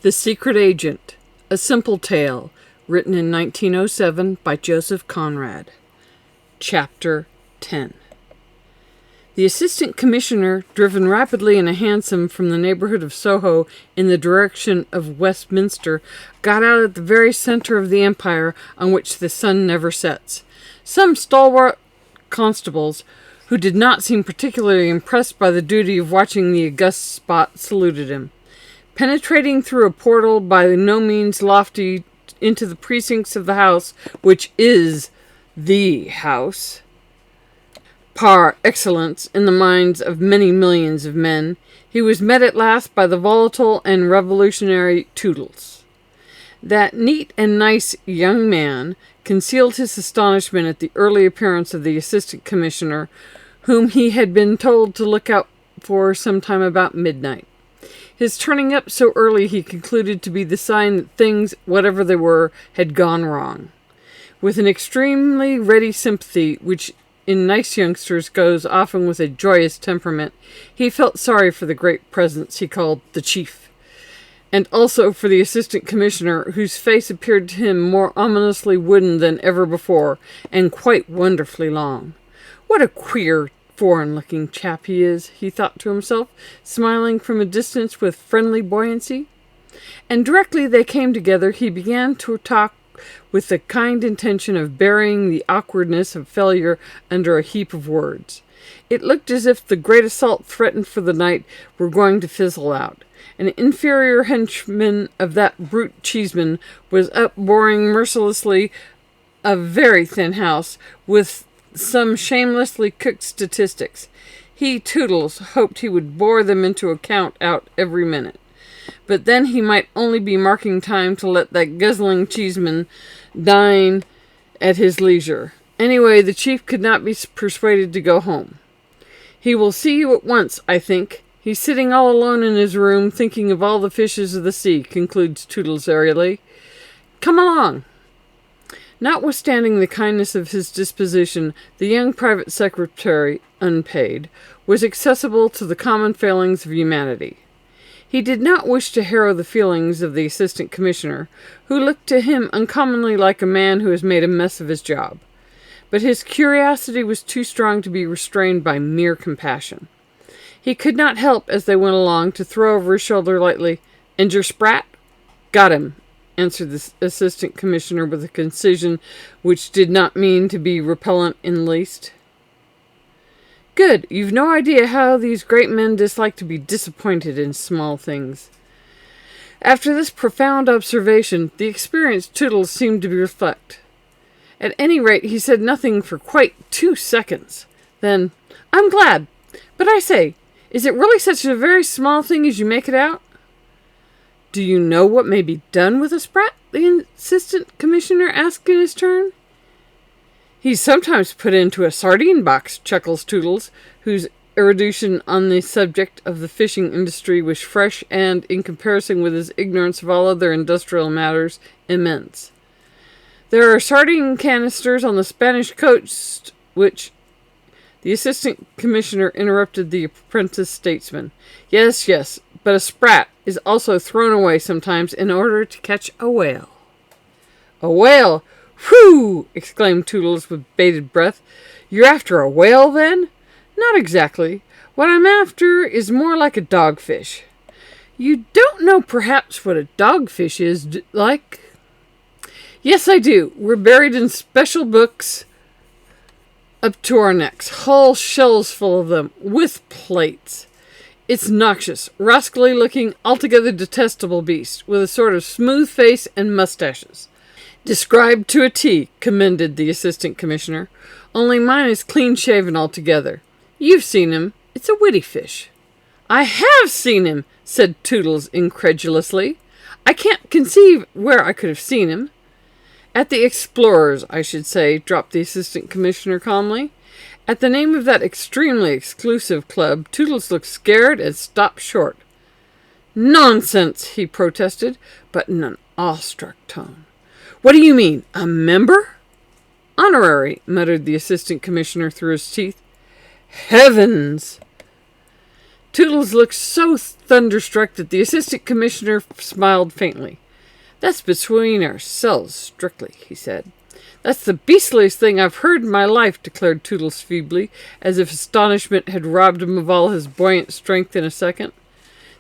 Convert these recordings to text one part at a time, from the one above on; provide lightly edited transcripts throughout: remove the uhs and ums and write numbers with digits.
The Secret Agent, a simple tale, written in 1907 by Joseph Conrad. Chapter 10. The assistant commissioner, driven rapidly in a hansom from the neighborhood of Soho in the direction of Westminster, got out at the very center of the empire on which the sun never sets. Some stalwart constables, who did not seem particularly impressed by the duty of watching the august spot, saluted him. Penetrating through a portal by no means lofty into the precincts of the house, which is the house, par excellence in the minds of many millions of men, he was met at last by the volatile and revolutionary Toodles. That neat and nice young man concealed his astonishment at the early appearance of the assistant commissioner, whom he had been told to look out for some time about midnight. His turning up so early he concluded to be the sign that things, whatever they were, had gone wrong. With an extremely ready sympathy, which in nice youngsters goes often with a joyous temperament, he felt sorry for the great presence he called the chief, and also for the assistant commissioner, whose face appeared to him more ominously wooden than ever before, and quite wonderfully long. What a queer, foreign-looking chap he is, he thought to himself, smiling from a distance with friendly buoyancy. And directly they came together, he began to talk with the kind intention of burying the awkwardness of failure under a heap of words. It looked as if the great assault threatened for the night were going to fizzle out. An inferior henchman of that brute Cheeseman was up boring mercilessly a very thin house with some shamelessly cooked statistics. He, Toodles, hoped he would bore them into account out every minute. But then he might only be marking time to let that guzzling Cheeseman dine at his leisure. Anyway, the chief could not be persuaded to go home. He will see you at once, I think. He's sitting all alone in his room, thinking of all the fishes of the sea, concludes Toodles airily. Come along. Notwithstanding the kindness of his disposition, the young private secretary, unpaid, was accessible to the common failings of humanity. He did not wish to harrow the feelings of the assistant commissioner, who looked to him uncommonly like a man who has made a mess of his job. But his curiosity was too strong to be restrained by mere compassion. He could not help, as they went along, to throw over his shoulder lightly, "And your sprat?" "Got him," answered the assistant commissioner with a concision which did not mean to be repellent in the least. "Good. You've no idea how these great men dislike to be disappointed in small things." After this profound observation, the experienced Toodles seemed to reflect. At any rate, he said nothing for quite 2 seconds. Then, "I'm glad. But I say, is it really such a very small thing as you make it out?" "Do you know what may be done with a sprat?" the assistant commissioner asked in his turn. "He's sometimes put into a sardine box," chuckles Toodles, whose erudition on the subject of the fishing industry was fresh and, in comparison with his ignorance of all other industrial matters, immense. "There are sardine canisters on the Spanish coast which—" The assistant commissioner interrupted the apprentice statesman. Yes, but a sprat is also thrown away sometimes in order to catch a whale." "A whale? Whew!" exclaimed Toodles with bated breath. "You're after a whale, then?" "Not exactly. What I'm after is more like a dogfish." "You don't know, perhaps, what a dogfish is like?" "Yes, I do. We're buried in special books up to our necks, whole shelves full of them, with plates. It's noxious, rascally-looking, altogether detestable beast, with a sort of smooth face and mustaches." "Described to a T," commended the assistant commissioner. "Only mine is clean-shaven altogether. You've seen him. It's a witty fish." "I have seen him," said Toodles incredulously. "I can't conceive where I could have seen him." "At the Explorers, I should say," dropped the assistant commissioner calmly. At the name of that extremely exclusive club, Toodles looked scared and stopped short. "Nonsense," he protested, but in an awestruck tone. "What do you mean? A member?" "Honorary," muttered the assistant commissioner through his teeth. "Heavens!" Toodles looked so thunderstruck that the assistant commissioner smiled faintly. "That's between ourselves, strictly," he said. "That's the beastliest thing I've heard in my life," declared Toodles feebly, as if astonishment had robbed him of all his buoyant strength in a second.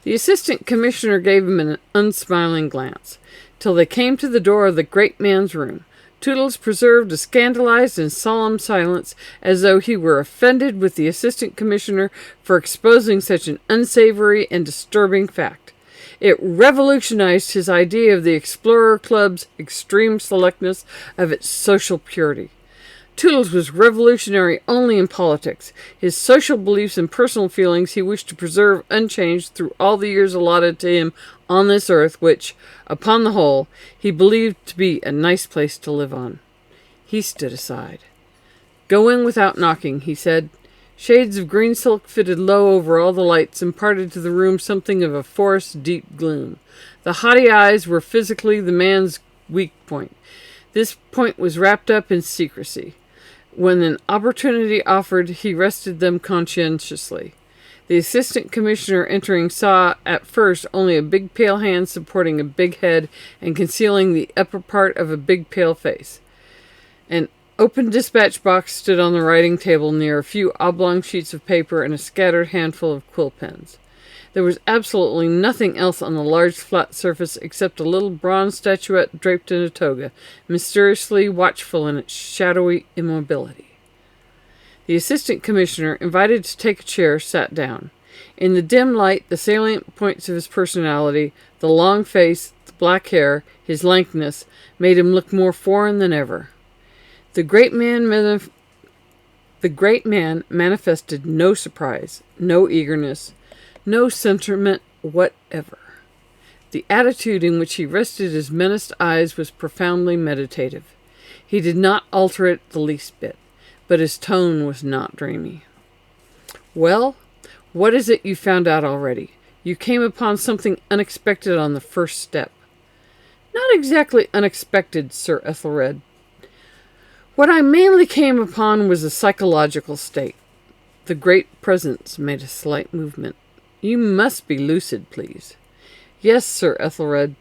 The assistant commissioner gave him an unsmiling glance, till they came to the door of the great man's room. Toodles preserved a scandalized and solemn silence, as though he were offended with the assistant commissioner for exposing such an unsavory and disturbing fact. It revolutionized his idea of the Explorer Club's extreme selectness of its social purity. Toodles was revolutionary only in politics. His social beliefs and personal feelings he wished to preserve unchanged through all the years allotted to him on this earth, which, upon the whole, he believed to be a nice place to live on. He stood aside. "Go in without knocking," he said. Shades of green silk fitted low over all the lights, imparted to the room something of a forest-deep gloom. The haughty eyes were physically the man's weak point. This point was wrapped up in secrecy. When an opportunity offered, he rested them conscientiously. The assistant commissioner entering saw at first only a big pale hand supporting a big head and concealing the upper part of a big pale face. An open dispatch box stood on the writing table near a few oblong sheets of paper and a scattered handful of quill pens. There was absolutely nothing else on the large flat surface except a little bronze statuette draped in a toga, mysteriously watchful in its shadowy immobility. The assistant commissioner, invited to take a chair, sat down. In the dim light, the salient points of his personality, the long face, the black hair, his lankness, made him look more foreign than ever. The great man manifested no surprise, no eagerness, no sentiment whatever. The attitude in which he rested his menaced eyes was profoundly meditative. He did not alter it the least bit, but his tone was not dreamy. "Well, what is it you found out already? You came upon something unexpected on the first step." "Not exactly unexpected, Sir Ethelred. What I mainly came upon was a psychological state." The great presence made a slight movement. "You must be lucid, please." "Yes, Sir Ethelred.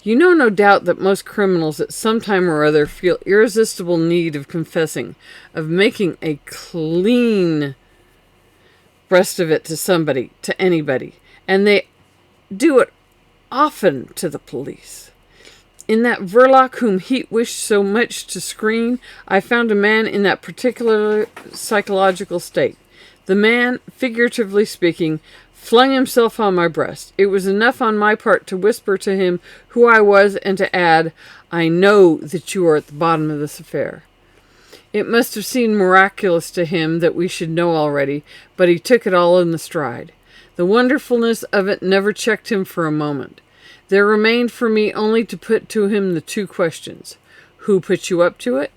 You know no doubt that most criminals at some time or other feel irresistible need of confessing, of making a clean breast of it to somebody, to anybody, and they do it often to the police. In that Verloc whom Heat wished so much to screen, I found a man in that particular psychological state. The man, figuratively speaking, flung himself on my breast. It was enough on my part to whisper to him who I was and to add, 'I know that you are at the bottom of this affair.' It must have seemed miraculous to him that we should know already, but he took it all in the stride. The wonderfulness of it never checked him for a moment. There remained for me only to put to him the two questions. Who put you up to it?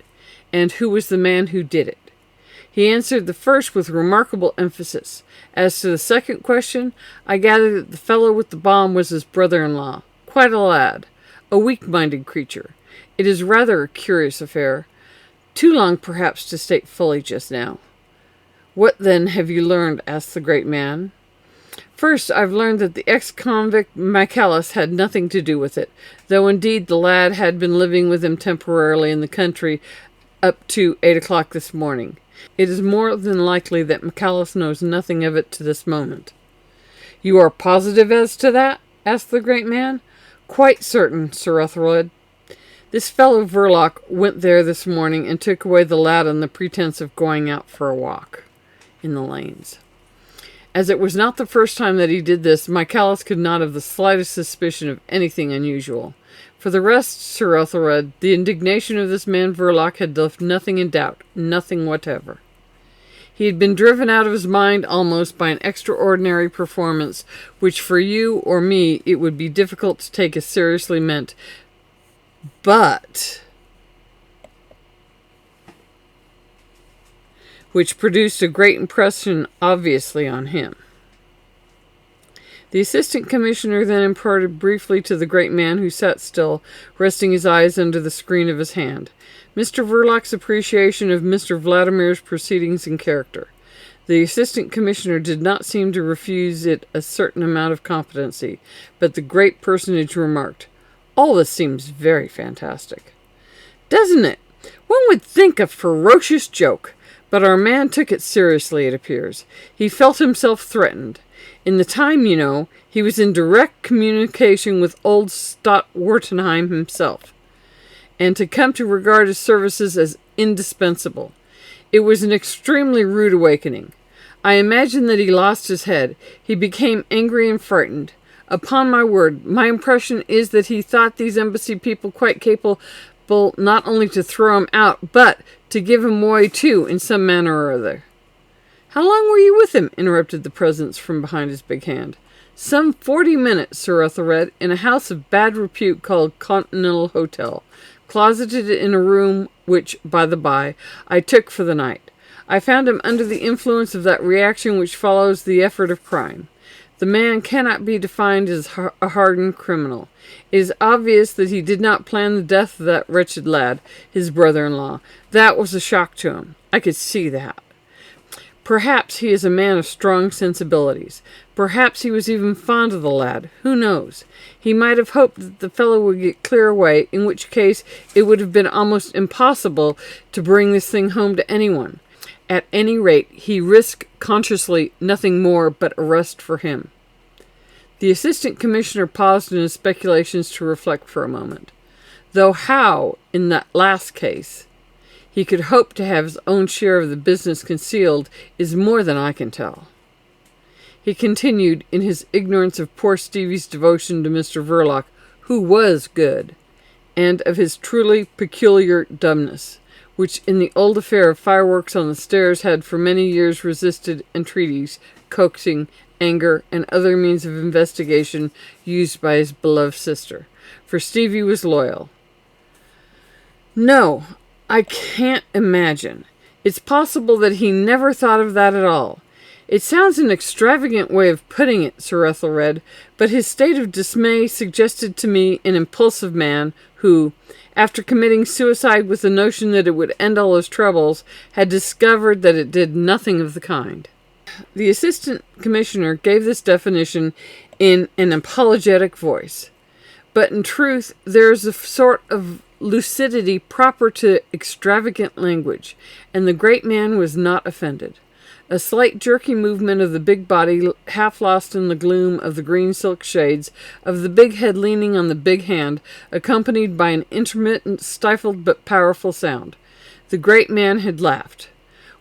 And who was the man who did it? He answered the first with remarkable emphasis. As to the second question, I gathered that the fellow with the bomb was his brother-in-law. Quite a lad. A weak-minded creature. It is rather a curious affair. Too long, perhaps, to state fully just now." "What, then, have you learned?" asked the great man. "First, I've learned that the ex-convict Michaelis had nothing to do with it, though indeed the lad had been living with him temporarily in the country up to 8 o'clock this morning. It is more than likely that Michaelis knows nothing of it to this moment." "You are positive as to that?" asked the great man. "Quite certain, Sir Ethelred. This fellow Verloc went there this morning and took away the lad on the pretense of going out for a walk in the lanes. As it was not the first time that he did this, Michaelis could not have the slightest suspicion of anything unusual. For the rest, Sir Ethelred, the indignation of this man Verloc had left nothing in doubt, nothing whatever. He had been driven out of his mind almost by an extraordinary performance, which for you or me it would be difficult to take as seriously meant, but which produced a great impression obviously on him. The assistant commissioner then imparted briefly to the great man, who sat still, resting his eyes under the screen of his hand, Mr. Verloc's appreciation of Mr. Vladimir's proceedings and character. The assistant commissioner did not seem to refuse it a certain amount of competency, but the great personage remarked, "All this seems very fantastic." "Doesn't it? One would think a ferocious joke." But our man took it seriously, it appears. He felt himself threatened. In the time, you know, he was in direct communication with old Stott Wartenheim himself, and to come to regard his services as indispensable. It was an extremely rude awakening. I imagine that he lost his head. He became angry and frightened. Upon my word, my impression is that he thought these embassy people quite capable not only to throw him out, but to give him away too, in some manner or other. "How long were you with him?" interrupted the presence from behind his big hand. "Some 40 minutes, Sir Ethelred, in a house of bad repute called Continental Hotel, closeted in a room which, by the by, I took for the night. I found him under the influence of that reaction which follows the effort of crime. The man cannot be defined as a hardened criminal. It is obvious that he did not plan the death of that wretched lad, his brother-in-law. That was a shock to him. I could see that. Perhaps he is a man of strong sensibilities. Perhaps he was even fond of the lad. Who knows? He might have hoped that the fellow would get clear away, in which case it would have been almost impossible to bring this thing home to anyone. At any rate, he risked consciously nothing more but arrest for him." The assistant commissioner paused in his speculations to reflect for a moment. "Though how, in that last case, he could hope to have his own share of the business concealed is more than I can tell." He continued, in his ignorance of poor Stevie's devotion to Mr. Verloc, who was good, and of his truly peculiar dumbness, which in the old affair of fireworks on the stairs had for many years resisted entreaties, coaxing, anger, and other means of investigation used by his beloved sister. For Stevie was loyal. "No, I can't imagine. It's possible that he never thought of that at all. It sounds an extravagant way of putting it, Sir Ethelred, but his state of dismay suggested to me an impulsive man who, after committing suicide with the notion that it would end all his troubles, had discovered that it did nothing of the kind." The assistant commissioner gave this definition in an apologetic voice. But in truth, there is a sort of lucidity proper to extravagant language, and the great man was not offended. A slight jerky movement of the big body, half lost in the gloom of the green silk shades, of the big head leaning on the big hand, accompanied by an intermittent, stifled but powerful sound. The great man had laughed.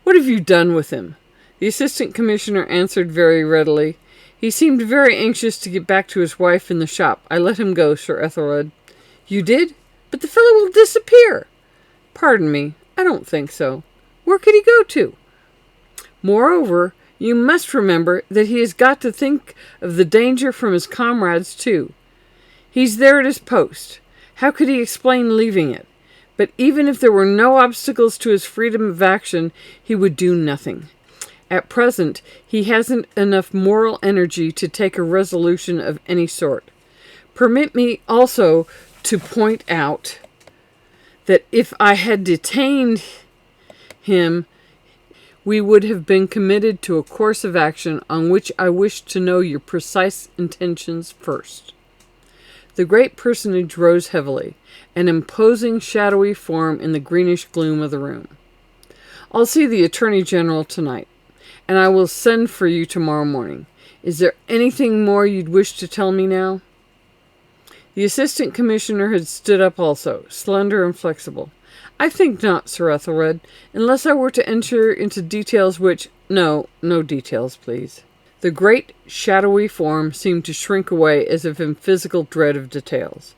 "What have you done with him?" The assistant commissioner answered very readily. "He seemed very anxious to get back to his wife in the shop. I let him go, Sir Ethelred." "You did? But the fellow will disappear." "Pardon me, I don't think so. Where could he go to?" "Moreover, you must remember that he has got to think of the danger from his comrades, too. He's there at his post. How could he explain leaving it? But even if there were no obstacles to his freedom of action, he would do nothing. At present, he hasn't enough moral energy to take a resolution of any sort. Permit me also to point out that if I had detained him, we would have been committed to a course of action on which I wish to know your precise intentions first." The great personage rose heavily, an imposing shadowy form in the greenish gloom of the room. "I'll see the Attorney General tonight, and I will send for you tomorrow morning. Is there anything more you'd wish to tell me now?" The assistant commissioner had stood up also, slender and flexible. "I think not, Sir Ethelred, unless I were to enter into details which—" No details, please." The great shadowy form seemed to shrink away as if in physical dread of details.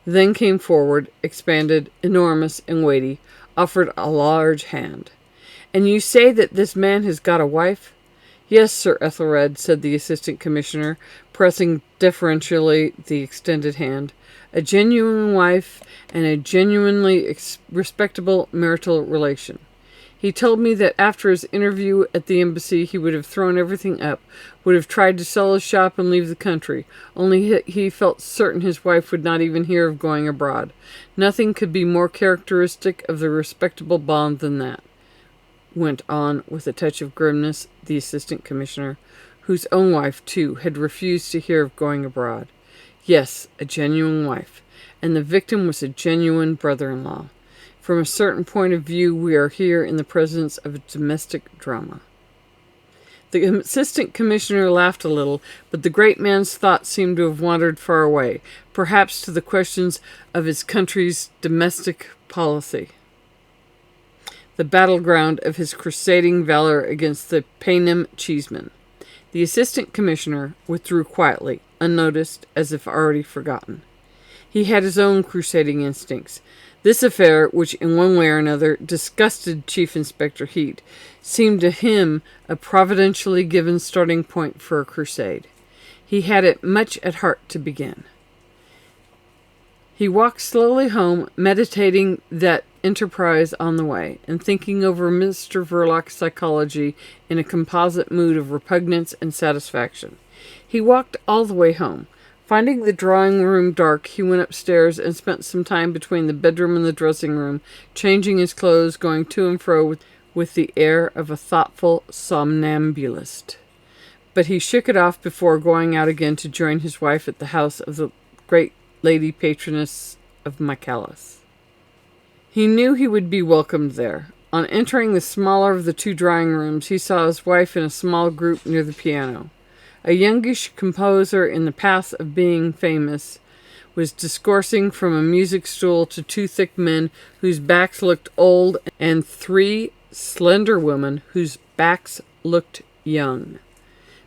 Then came forward, expanded, enormous and weighty, offered a large hand. "And you say that this man has got a wife?" "Yes, Sir Ethelred," said the assistant commissioner, pressing deferentially the extended hand. "A genuine wife and a genuinely respectable marital relation. He told me that after his interview at the embassy he would have thrown everything up, would have tried to sell his shop and leave the country, only he felt certain his wife would not even hear of going abroad. Nothing could be more characteristic of the respectable bond than that." went on with a touch of grimness the assistant commissioner, whose own wife, too, had refused to hear of going abroad. Yes, a genuine wife, and the victim was a genuine brother-in-law. From a certain point of view, we are here in the presence of a domestic drama. The assistant commissioner laughed a little, but the great man's thoughts seemed to have wandered far away, perhaps to the questions of his country's domestic policy, the battleground of his crusading valor against the Panem cheesemen. The assistant commissioner withdrew quietly, unnoticed, as if already forgotten. He had his own crusading instincts. This affair, which in one way or another disgusted Chief Inspector Heat, seemed to him a providentially given starting point for a crusade. He had it much at heart to begin. He walked slowly home, meditating that enterprise on the way, and thinking over Mr. Verloc's psychology in a composite mood of repugnance and satisfaction. He walked all the way home. Finding the drawing-room dark, he went upstairs and spent some time between the bedroom and the dressing-room, changing his clothes, going to and fro with the air of a thoughtful somnambulist. But he shook it off before going out again to join his wife at the house of the great lady patroness of Michaelis. He knew he would be welcomed there. On entering the smaller of the two drawing-rooms, he saw his wife in a small group near the piano. A youngish composer in the path of being famous was discoursing from a music stool to two thick men whose backs looked old and three slender women whose backs looked young.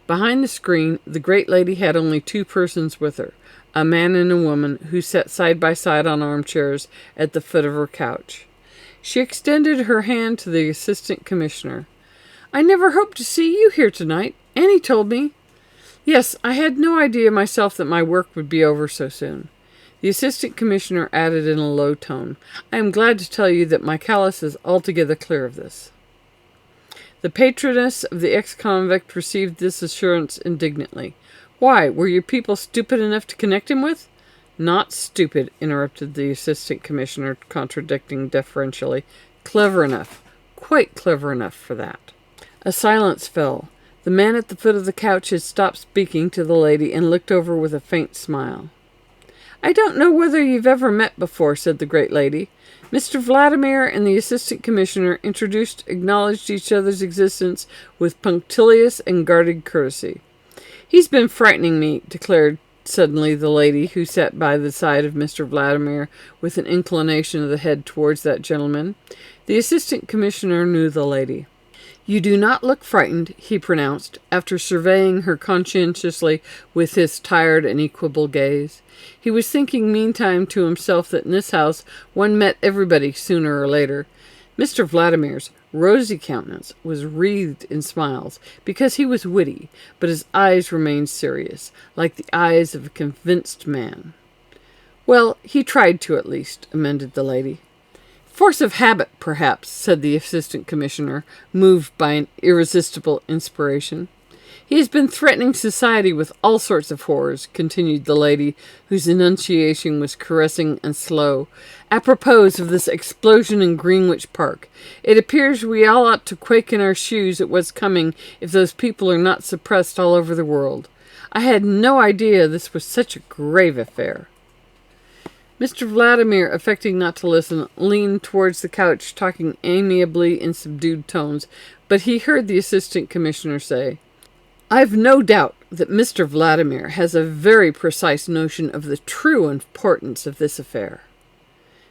Behind the screen, the great lady had only two persons with her, a man and a woman who sat side by side on armchairs at the foot of her couch. She extended her hand to the assistant commissioner. "I never hoped to see you here tonight. Annie told me." "Yes, I had no idea myself that my work would be over so soon." The assistant commissioner added in a low tone, "I am glad to tell you that Michaelis is altogether clear of this." The patroness of the ex-convict received this assurance indignantly. "Why, were your people stupid enough to connect him with?" "Not stupid," interrupted the assistant commissioner, contradicting deferentially. "Clever enough. Quite clever enough for that." A silence fell. The man at the foot of the couch had stopped speaking to the lady and looked over with a faint smile. "I don't know whether you've ever met before," said the great lady. Mr. Vladimir and the assistant commissioner acknowledged each other's existence with punctilious and guarded courtesy. "He's been frightening me," declared suddenly the lady who sat by the side of Mr. Vladimir with an inclination of the head towards that gentleman. The assistant commissioner knew the lady. "You do not look frightened," he pronounced, after surveying her conscientiously with his tired and equable gaze. He was thinking meantime to himself that in this house one met everybody sooner or later. Mr. Vladimir's rosy countenance was wreathed in smiles, because he was witty, but his eyes remained serious, like the eyes of a convinced man. "Well, he tried to, at least," amended the lady. "Force of habit, perhaps," said the assistant commissioner, moved by an irresistible inspiration. "He has been threatening society with all sorts of horrors," continued the lady, whose enunciation was caressing and slow. "Apropos of this explosion in Greenwich Park, it appears we all ought to quake in our shoes at what's coming if those people are not suppressed all over the world. I had no idea this was such a grave affair." Mr. Vladimir, affecting not to listen, leaned towards the couch, talking amiably in subdued tones, but he heard the assistant commissioner say, "I've no doubt that Mr. Vladimir has a very precise notion of the true importance of this affair."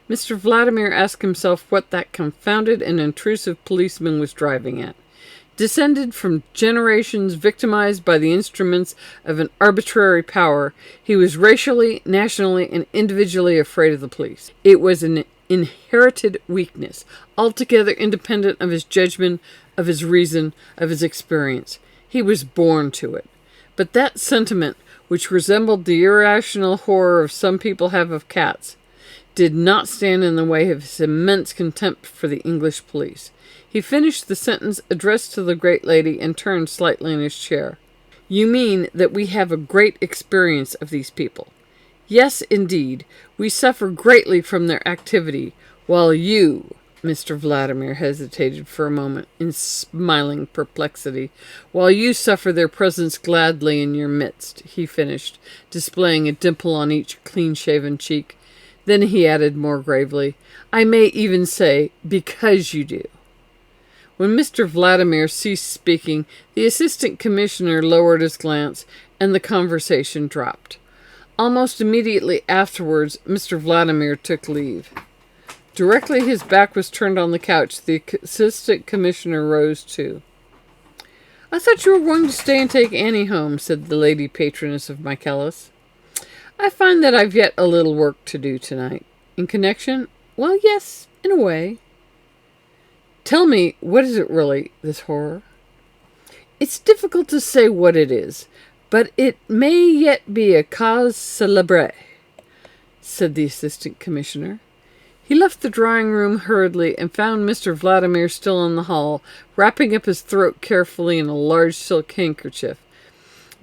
Mr. Vladimir asked himself what that confounded and intrusive policeman was driving at. Descended from generations victimized by the instruments of an arbitrary power, he was racially, nationally, and individually afraid of the police. It was an inherited weakness, altogether independent of his judgment, of his reason, of his experience. He was born to it. But that sentiment, which resembled the irrational horror some people have of cats, did not stand in the way of his immense contempt for the English police. He finished the sentence addressed to the great lady and turned slightly in his chair. "You mean that we have a great experience of these people?" "Yes, indeed. We suffer greatly from their activity, while you Mr. Vladimir hesitated for a moment in smiling perplexity. "While you suffer their presence gladly in your midst," he finished, displaying a dimple on each clean-shaven cheek. Then he added more gravely, "I may even say, because you do." When Mr. Vladimir ceased speaking, the assistant commissioner lowered his glance, and the conversation dropped. Almost immediately afterwards, Mr. Vladimir took leave. Directly his back was turned on the couch, the assistant commissioner rose too. "I thought you were going to stay and take Annie home," said the lady patroness of Michaelis. "I find that I've yet a little work to do tonight." "In connection?" "Well, yes, in a way." "Tell me, what is it really, this horror?" "It's difficult to say what it is, but it may yet be a cause célèbre," said the assistant commissioner. He left the drawing-room hurriedly and found Mr. Vladimir still in the hall, wrapping up his throat carefully in a large silk handkerchief.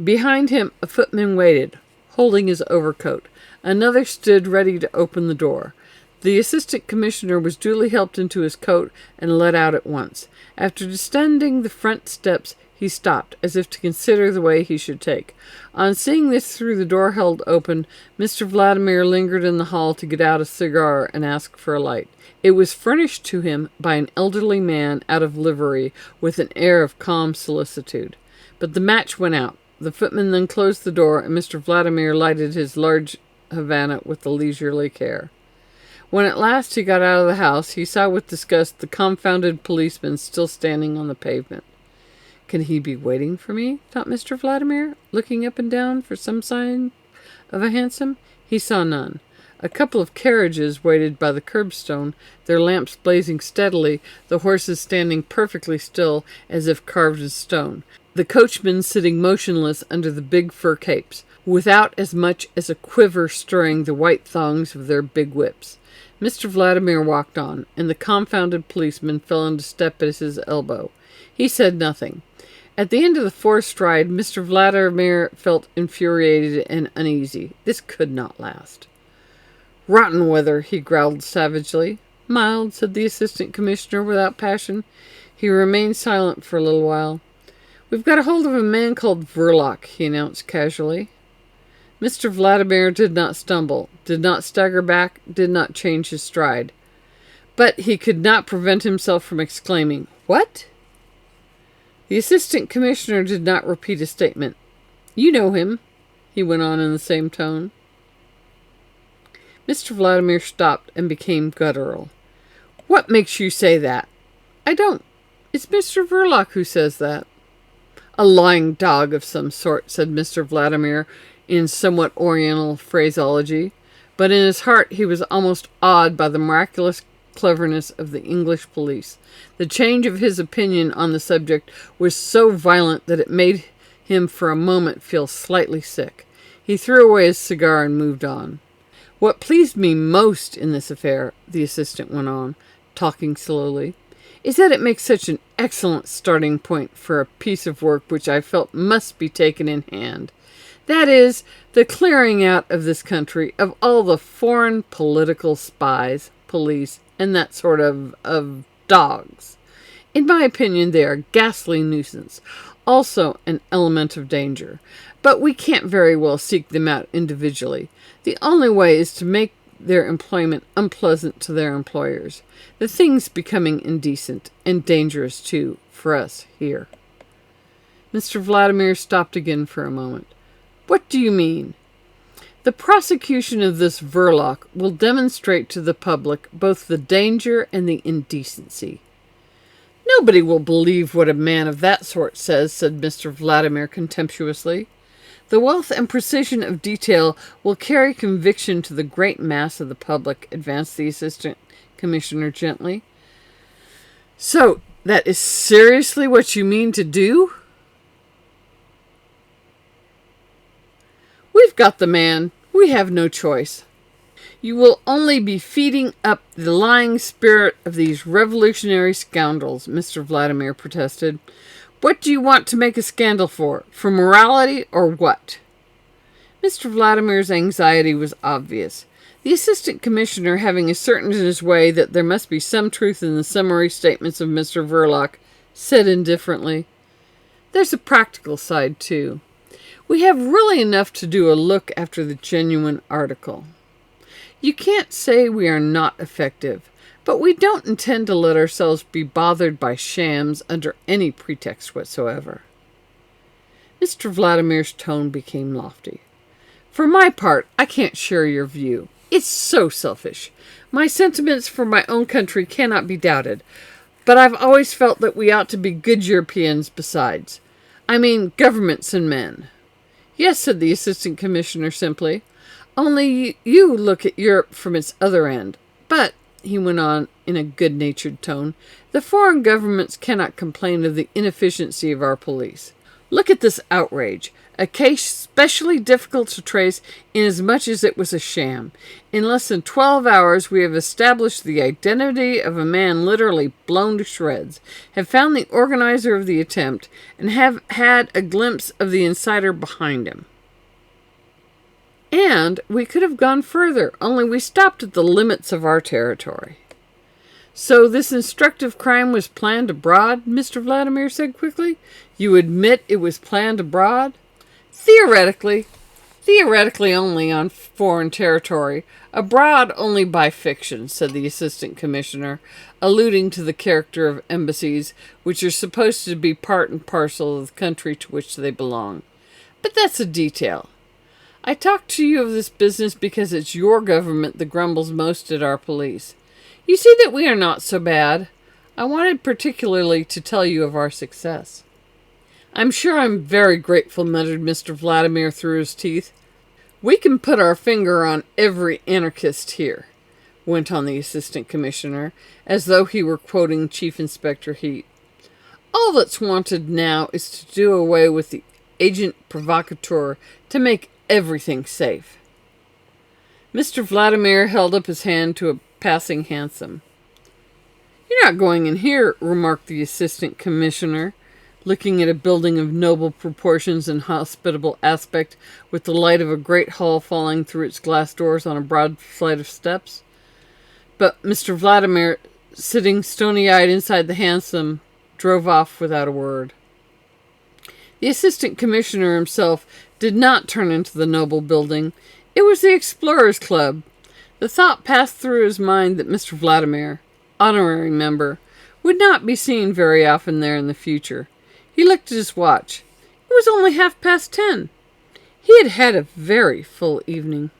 Behind him a footman waited, holding his overcoat. Another stood ready to open the door. The assistant commissioner was duly helped into his coat and let out at once. After descending the front steps, he stopped, as if to consider the way he should take. On seeing this through the door held open, Mr. Vladimir lingered in the hall to get out a cigar and ask for a light. It was furnished to him by an elderly man out of livery, with an air of calm solicitude. But the match went out. The footman then closed the door, and Mr. Vladimir lighted his large Havana with a leisurely care. When at last he got out of the house, he saw with disgust the confounded policeman still standing on the pavement. "Can he be waiting for me?" thought Mr. Vladimir, looking up and down for some sign of a hansom. He saw none. A couple of carriages waited by the curbstone, their lamps blazing steadily, the horses standing perfectly still, as if carved in stone, the coachmen sitting motionless under the big fur capes, without as much as a quiver stirring the white thongs of their big whips. Mr. Vladimir walked on, and the confounded policeman fell into step at his elbow. He said nothing. At the end of the fourth stride, Mr. Vladimir felt infuriated and uneasy. This could not last. "Rotten weather," he growled savagely. "Mild," said the assistant commissioner without passion. He remained silent for a little while. "We've got a hold of a man called Verloc," he announced casually. Mr. Vladimir did not stumble, did not stagger back, did not change his stride. But he could not prevent himself from exclaiming, "What?" The assistant commissioner did not repeat his statement. "You know him," he went on in the same tone. Mr. Vladimir stopped and became guttural. "What makes you say that?" "I don't. It's Mr. Verloc who says that." "A lying dog of some sort," said Mr. Vladimir in somewhat oriental phraseology. But in his heart he was almost awed by the miraculous cleverness of the English police. The change of his opinion on the subject was so violent that it made him for a moment feel slightly sick. He threw away his cigar and moved on. "What pleased me most in this affair," the assistant went on, talking slowly, "is that it makes such an excellent starting point for a piece of work which I felt must be taken in hand. That is, the clearing out of this country of all the foreign political spies, police, and that sort of dogs. In my opinion, they are a ghastly nuisance, also an element of danger. But we can't very well seek them out individually. The only way is to make their employment unpleasant to their employers. The thing's becoming indecent, and dangerous too, for us here." Mr. Vladimir stopped again for a moment. "What do you mean?" "The prosecution of this Verloc will demonstrate to the public both the danger and the indecency." "Nobody will believe what a man of that sort says," said Mr. Vladimir contemptuously. "The wealth and precision of detail will carry conviction to the great mass of the public," advanced the assistant commissioner gently. "So, that is seriously what you mean to do?" "We've got the man. We have no choice." "You will only be feeding up the lying spirit of these revolutionary scoundrels," Mr. Vladimir protested. "What do you want to make a scandal for? For morality or what?" Mr. Vladimir's anxiety was obvious. The assistant commissioner, having ascertained in his way that there must be some truth in the summary statements of Mr. Verloc, said indifferently, "There's a practical side, too. We have really enough to do a look after the genuine article. You can't say we are not effective, but we don't intend to let ourselves be bothered by shams under any pretext whatsoever." Mr. Vladimir's tone became lofty. "For my part, I can't share your view. It's so selfish. My sentiments for my own country cannot be doubted, but I've always felt that we ought to be good Europeans besides. I mean, governments and men." "Yes," said the assistant commissioner simply. "Only you look at Europe from its other end. But," he went on in a good-natured tone, "the foreign governments cannot complain of the inefficiency of our police. Look at this outrage, a case specially difficult to trace inasmuch as it was a sham. In less than 12 hours we have established the identity of a man literally blown to shreds, have found the organizer of the attempt, and have had a glimpse of the inciter behind him. And we could have gone further, only we stopped at the limits of our territory." "So this instructive crime was planned abroad?" Mr. Vladimir said quickly. "You admit it was planned abroad?" "Theoretically. Theoretically only on foreign territory. Abroad only by fiction," said the assistant commissioner, alluding to the character of embassies, which are supposed to be part and parcel of the country to which they belong. "But that's a detail. I talk to you of this business because it's your government that grumbles most at our police. You see that we are not so bad. I wanted particularly to tell you of our success." "I'm sure I'm very grateful," muttered Mr. Vladimir through his teeth. "We can put our finger on every anarchist here," went on the assistant commissioner, as though he were quoting Chief Inspector Heat. "All that's wanted now is to do away with the agent provocateur to make everything safe." Mr. Vladimir held up his hand to a passing hansom. "You're not going in here," remarked the assistant commissioner, looking at a building of noble proportions and hospitable aspect, with the light of a great hall falling through its glass doors on a broad flight of steps. But Mr. Vladimir, sitting stony-eyed inside the hansom, drove off without a word. The assistant commissioner himself did not turn into the noble building. It was the Explorers' Club. The thought passed through his mind that Mr. Vladimir, honorary member, would not be seen very often there in the future. He looked at his watch. It was only 10:30. He had had a very full evening.